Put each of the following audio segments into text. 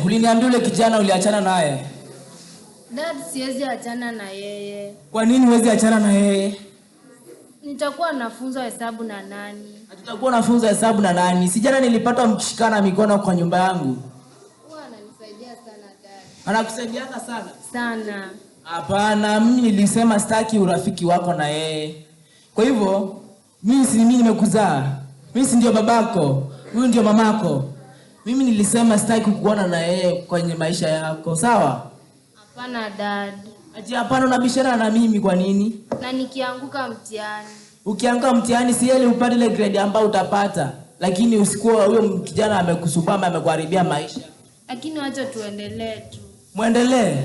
Uliniambia yule kijana uliachana naye. Dad, siwezi achana na yeye. Kwa nini huwezi achana na yeye? Nitakuwa nafunza hesabu na nani? Tutakuwa nafunza hesabu na nani? Si jana nilipata mkishikana mikono kwa nyumba yangu. Huwa ananisaidia sana dad. Anakusaidiana sana? Sana. Hapana, mimi nilisema sitaki urafiki wako na yeye. Kwa hivyo, mimi nimekuzaa. Mimi si ndio babako, huyu ndio mamako. Mimi nilisema sitaki kukuona na yeye kwenye maisha yako, sawa? Hapana dad. Ati hapana, unabishana na mimi kwa nini? Na nikianguka mtihani. Ukianguka mtihani si yeye upate ile grade ambayo utapata. Lakini usikuwa huyo kijana amekusubama amekuharibia maisha. Lakini acha tuendelee tu. Muendelee?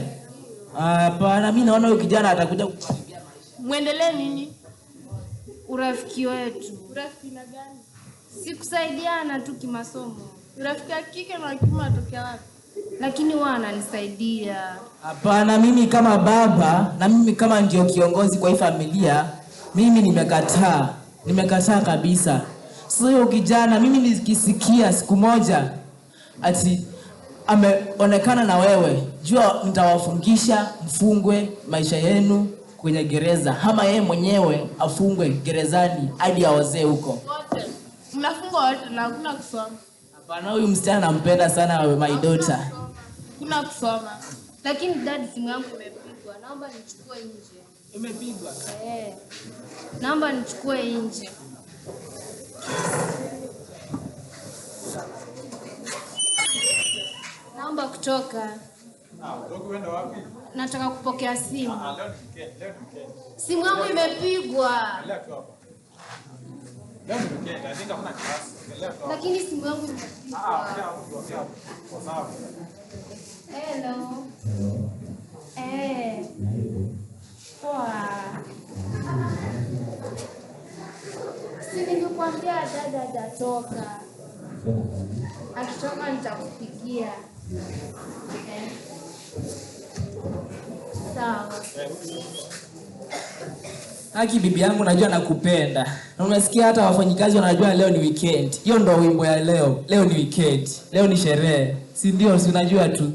Hapana, mimi naona huyo kijana atakuja kukuharibia maisha. Muendelee nini? Urafiki wetu. Urafiki na gani? Sikusaidiana tu kimasomo. Urafiki wa kike na kiume atokea wapi? Lakini wao wananisaidia. Hapana, mimi kama baba na mimi kama ndio kiongozi kwa hii familia, mimi nimekataa. Nimekataa kabisa. Sio kijana, mimi nikisikia siku moja ati ameonekana na wewe, jua nitawafungisha mfungwe maisha yenu kwenye gereza. Ama yeye mwenyewe afungwe gerezani hadi aozee huko. Wote. Mnafungwa wote na hakuna kusoma. Hapana, huyu msichana nampenda sana, my daughter. Kuna kusoma. Lakini dad, simu yangu imepigwa. Naomba nichukue nje. Imepigwa? Naomba nichukue nje. Naomba kutoka. Unaenda wapi? Nataka kupokea simu. Leo weekend. Simu yangu imepigwa. Leo tu hapa. Leo weekend, I think hakuna class. Leo tu. Lakini simu yangu imepigwa. Kwa sababu. Hello. Poa. Si nilikwambia dada hajatoka. Akitoka nitakupigia. Sawa. Haki bibi yangu, najua nakupenda. Na unasikia hata wafanyikazi wanajua leo ni weekend. Hiyo ndo wimbo ya leo. Leo ni weekend. Leo ni sherehe. Si ndio? Si unajua tu.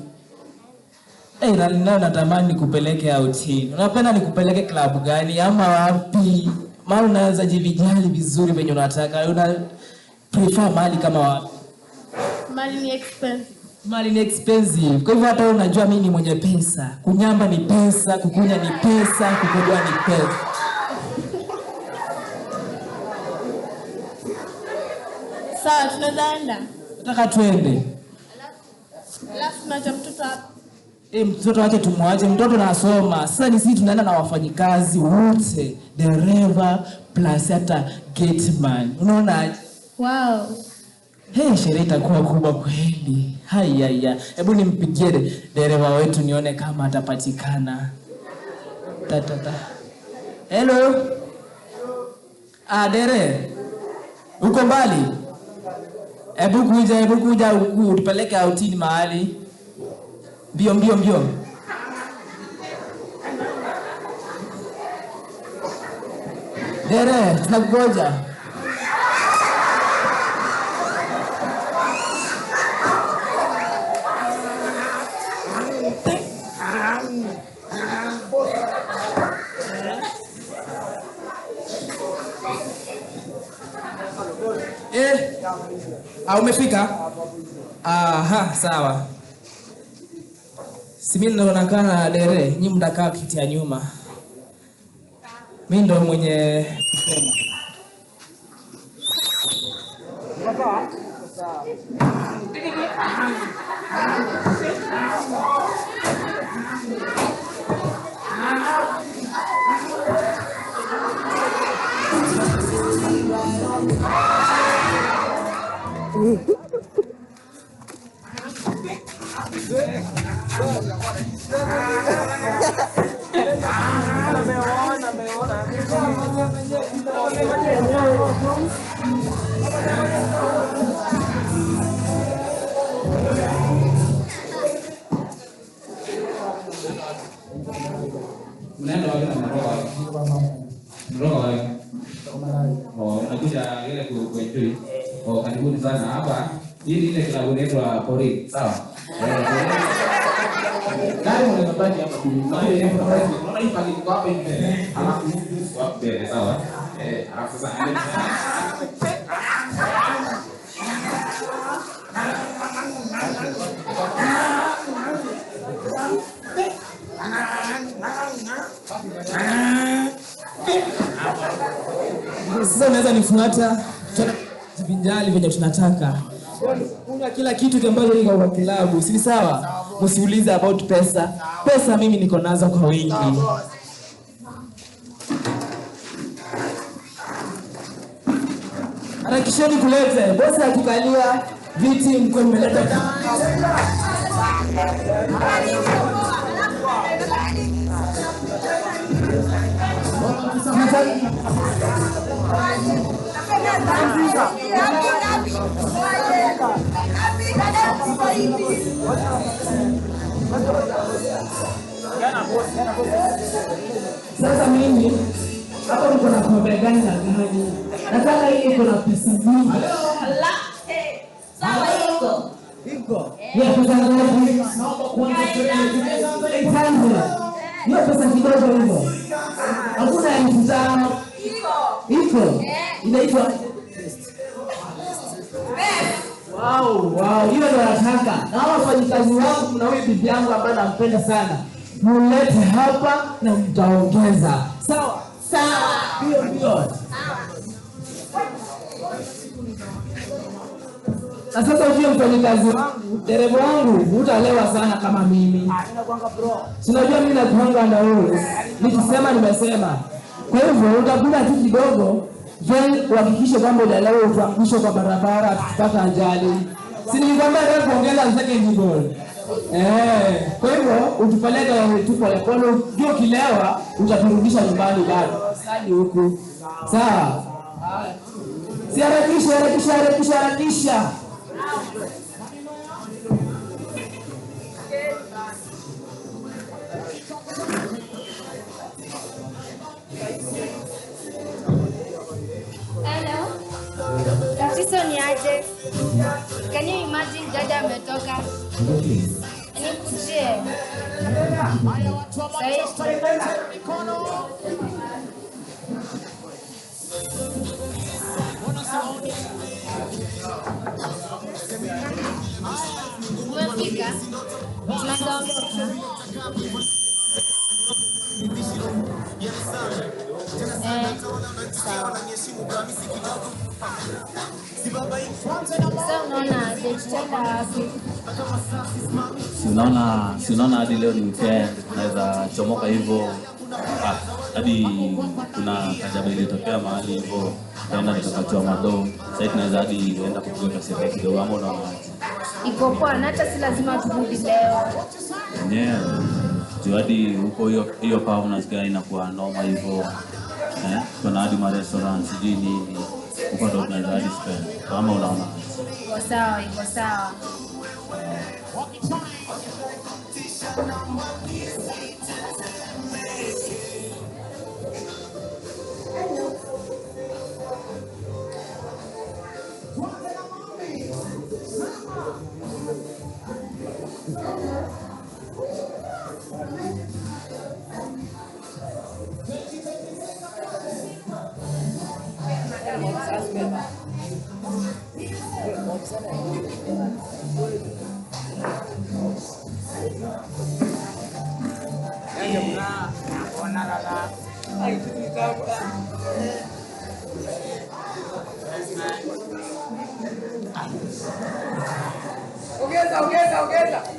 Natamani nikupeleke outing. Unapenda nikupeleke club gani ama wapi? Mahali unaweza jivijali vizuri venye unataka. Una prefer mahali kama wapi? Mali ni expensive. Mali ni expensive. Kwa hivyo hata unajua mimi ni mwenye pesa. Kunyamba ni pesa, kukunya ni pesa, kukojoa ni pesa. Sawa, tunaenda. Nataka tuende. Alafu tunacha mtoto hapa. Mtoto wake tumwache, mtoto anasoma. Sasa ni sisi tunaenda na wafanyikazi wote, dereva plus hata gateman. Unaona? Wow. Sherehe itakuwa kubwa kweli. Haya. Hebu nimpigie dereva wetu nione kama atapatikana. Hello. Dere. Uko mbali? Hebu kuja utupeleke outini mahali. Mbio. Dere, tunakugoja. Umefika? Aha, sawa. Si mimi ndo nakaa dere, nyinyi mtakaa kiti ya nyuma. Mimi ndo mwenye kusema. Unaenda wapi na mroga wapi? Unakuja ile kuenjoy. Karibuni sana hapa. Hii ile klabu inaitwa Pori, sawa? Gari unabaki hapa tu. Unaona hii pale iko hapa hivi. Alafu hapo mbele, sawa? Alafu sasa sasa unaweza nifuata tuvinjali venye tunataka. Kuna kila kitu ambacho iko kwa klabu, si sawa? Msiulize about pesa. Pesa mimi niko nazo kwa wingi. Harakisheni kulete. Bosi akikalia viti mko mmeleta. Sasa mimi hapa niko na kombe gani na gani? Nataka hii iko na pesa mingi. Sawa iko. Iko. Ya pesa ngapi? Hiyo pesa kidogo hizo. Hakuna ya 5,000. Iko. Inaitwa wow, hiyo ndo nataka. Na wafanyikazi wangu na huyu bibi yangu ambaye nampenda sana. Mulete hapa na mtaongeza. Sawa? Sawa. Ndio. Na sasa ujue mfanyikazi wangu, dereva wangu, utalewa sana kama mimi. Unajua mimi nakuanga na wewe. Nikisema nimesema. Kwa hivyo utakula tu kidogo, then uhakikishe kwamba hujalewa utuangushe kwa barabara tukipata ajali. Si nilikwambia leo kuongeza second goal. Kwa hivyo utupeleke tu pole pole, ndio kilewa utaturudisha nyumbani bado. Sadi huku. Sawa? Si harakisha. Hello. Tatizo ni aje? Can you imagine dada ametoka? Nikujie. Umefika? Si unaona hadi leo ni weekend, naweza chomoka hivyo. Hadi kuna kajabu ilitokea mahali hivyo, kaenda nikakachua mado. Sasa tunaweza hadi enda kukuweka sherehe kidogo ama unaona? Iko poa, hata si lazima turudi leo. Tu hadi huko hiyo pao unasikia inakuwa noma hivyo. Kuna hadi ma restaurants sijui nini. Huko ndo tunaweza hadi spend. Kama unaona. Iko sawa. Ongeza. Weka.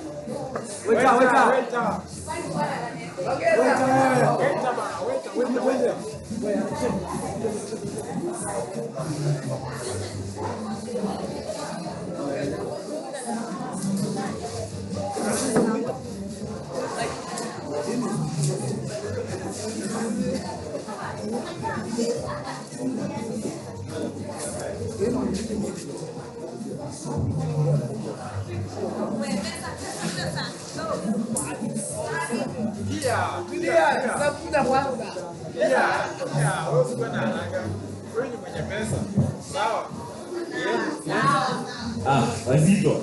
Wewe usiwe na haraka. Wewe ni mwenye pesa. Sawa? Wazito.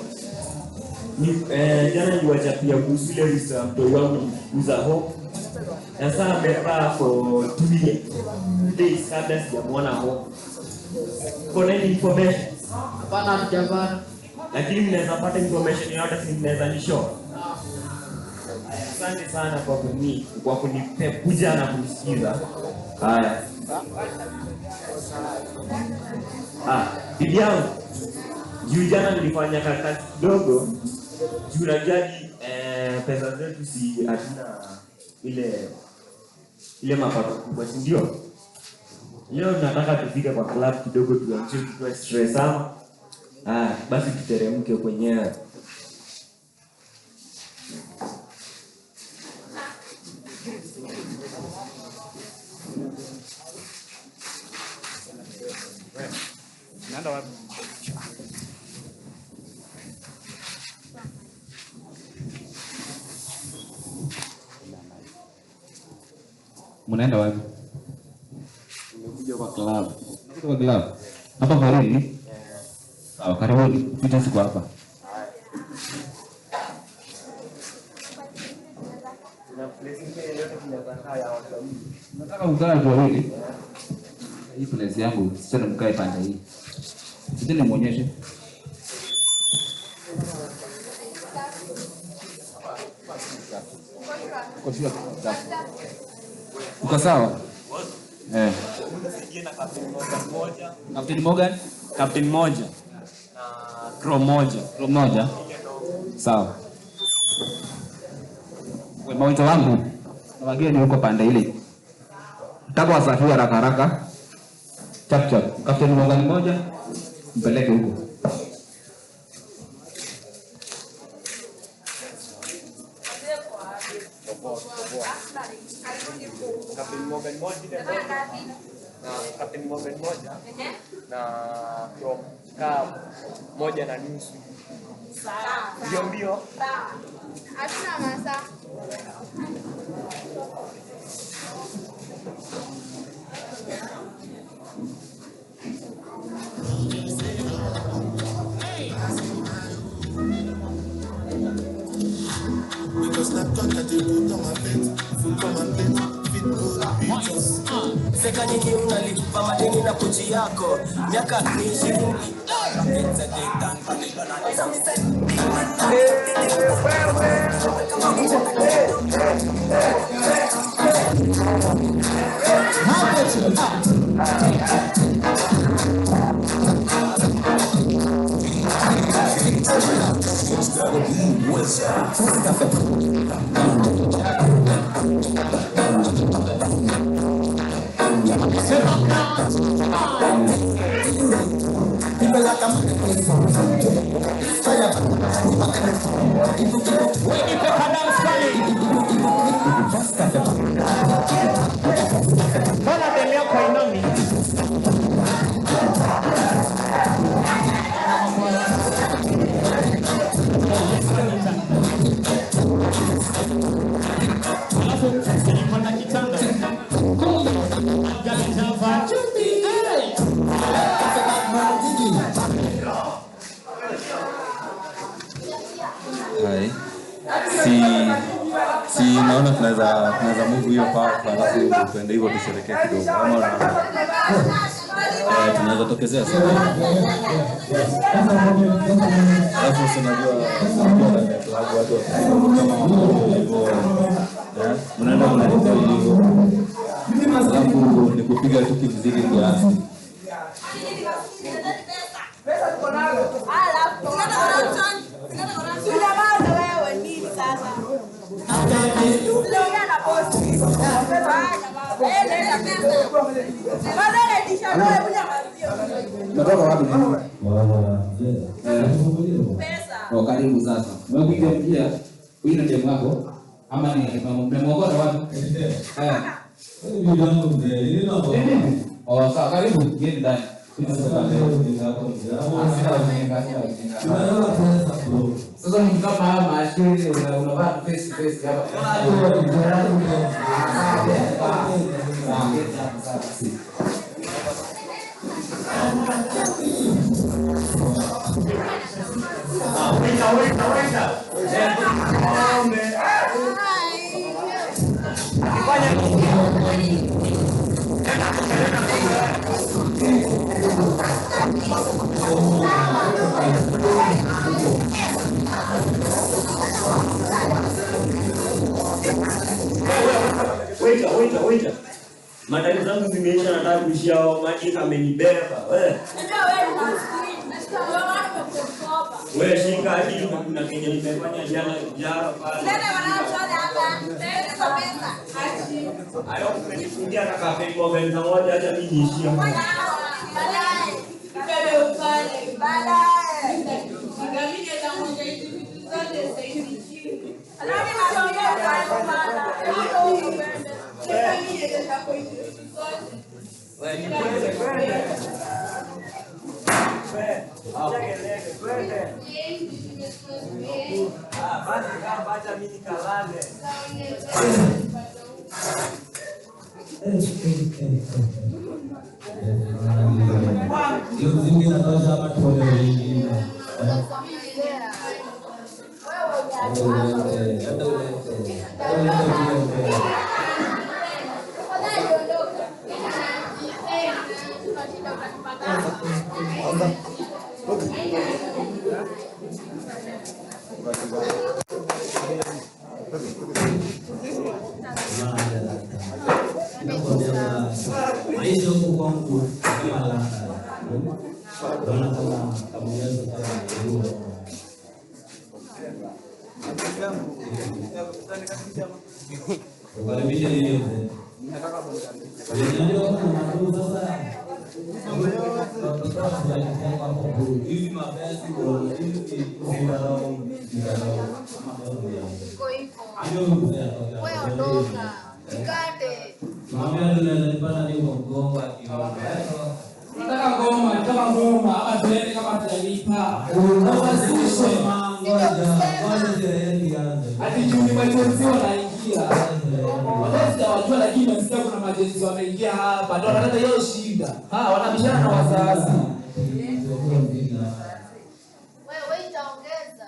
Jana niliwachapia kuhusu ile visa mtoi wangu kuuza Hope. Na sasa amekaa for 2 days kabla sijamuona Hope. Kuna any information? Hapana, hatujapata. Lakini mnaweza pata information yoyote, si mnaweza nishow? Asante sana kwa kunikuja na kunisikiza. Haya. Bibi yangu, juu jana nilifanya kazi kidogo, juu najadi pesa zetu si hatuna ile mapato kubwa, si ndio? Leo nataka tufike kwa club kidogo tuanze tuwe stress sana. Basi tuteremke kwenyewe. Naenda wapi? Mnaenda wapi? Nimekuja kwa club. Kwa club. Hapa karibu. Sawa, karibuni. Pita siku hapa. Na place nyingine yote tunataka ya watu wawili. Nataka kukaa watu wawili. Hii place yangu, sasa mkae pande hii. Sisi nimuonyeshe. Uko sawa? Captain Morgan? Captain moja. Na crew moja. Crew moja? Sawa. Wewe mawito wangu. Na wageni huko pande ile. Nataka wasafiri haraka haraka. Chap chap. Captain Morgan moja mpeleke huko. Captain Morgan moja na crew moja na nusu. Sawa. Mbio. Sawa. Hatuna masaa. Because Snapchat that you put on my plate, food on my plate, fit all the pictures. Seka nyingi unalipa madeni na pochi yako. Miaka ni 20. Hai. Si naona tunaweza move hiyo part alafu tuende hivyo tusherekee kidogo. Ama tunaweza tokezea sasa. Alafu tunajua watu hivyo. Mnaenda mnaenda hivyo. Alafu ni kupiga tu kizidi kiasi. Natoka wapi? Karibu sasa. Umepiga mpia, huyu ndiye mwako ama ni mmemwokota wapi? Sawa, karibu ngeni ndani. Sasa ni kama haya maashiri unavaa face to face hapa. Waiter. Madani zangu zimeisha, nataka kuishia maji kamenibeba. Wewe shika hadi kuna kenye nimefanya jana pale. Ayo kunifungia na kafe kwa benza moja acha mimi niishie. Maisha huko kwangu kama la naona kama kamuyazo kama karibisha hiyo nataka hivi mabasi Nataka ngoma ama tuende kama tutalipa. Hadi juni majenzi wanaingia. Wanaweza wajua lakini nasikia kuna majenzi wameingia hapa. Ndio wanaleta hiyo shida. Wanabishana na wazazi. Wewe itaongeza.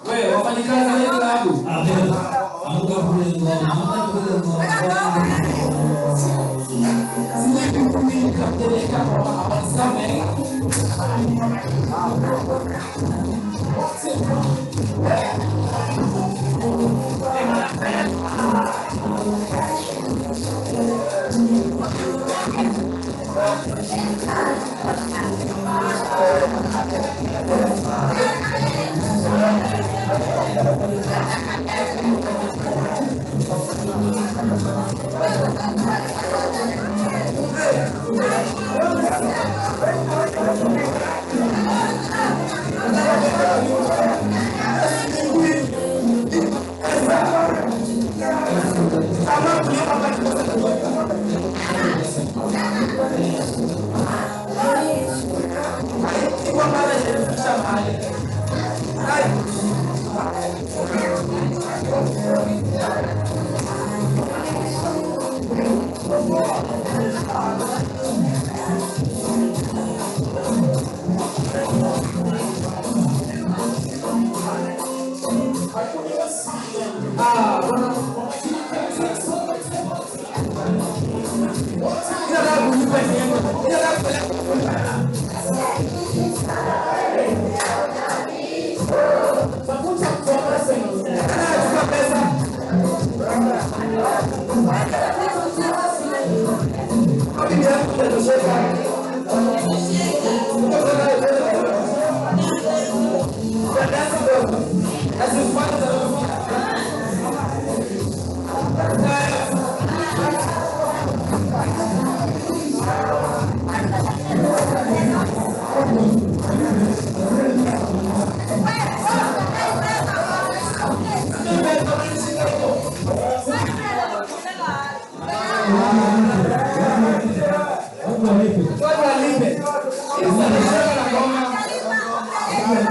Wewe wafanyikazi wa klabu.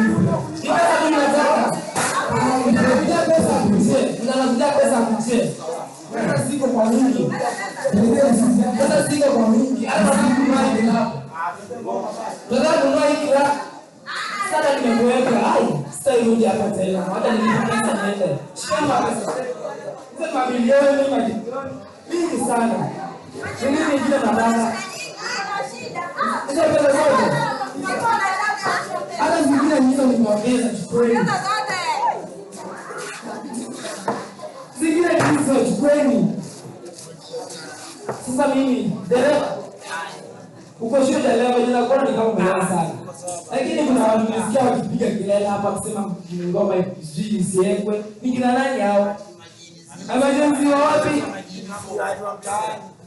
tu nataka. Unakuja pesa kuchie. Unakuja pesa kuchie. Pesa siko kwa wingi. Pesa siko kwa wingi. Hata kununua hiki hapo. Nataka kununua hiki hapo. Sasa nimekuweka. Ai, sasa irudi hapa tena. Hata nilipa pesa niende. Shamba pesa. Sasa mamilioni mingi sana. Mimi ningine nataka. Hizo pesa zote. Hata zingine hizo nimeongeza chukweli. Zingine hizo chukweli. Sasa mimi dereva uko shule leo ninakuwa ni kama mbaya sana. Lakini kuna watu nisikia wakipiga kelele hapa kusema ngoma isiekwe. Ni kina nani hao? Emergency wa wapi?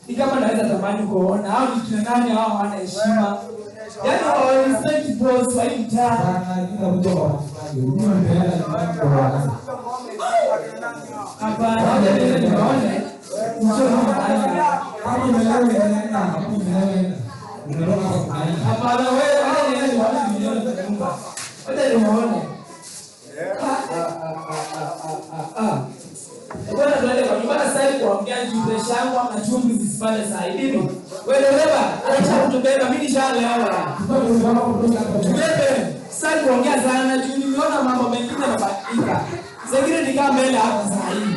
Ni kama naweza tamani kuona hao ni kina nani hao hawana heshima. Yaani hao respect boss wa mtaa. Kila mtu anapeana nyumbani kwa watu. Hapana, ndio nimeona. Mcho kama umeelewa nani? Unaona hapana wewe nani wale milioni za nyumba. Hata nimeona. Bwana tunaenda kwa nyumba sasa hivi kuongea juu presha yangu ama chumvi zisipande saa hivi. Wewe dereva, acha kutubeba mimi nishalewa. Tubebe. Sasa kuongea sana juu nimeona mambo mengine yanabadilika. Sasa ni kama mbele hapa saa hivi.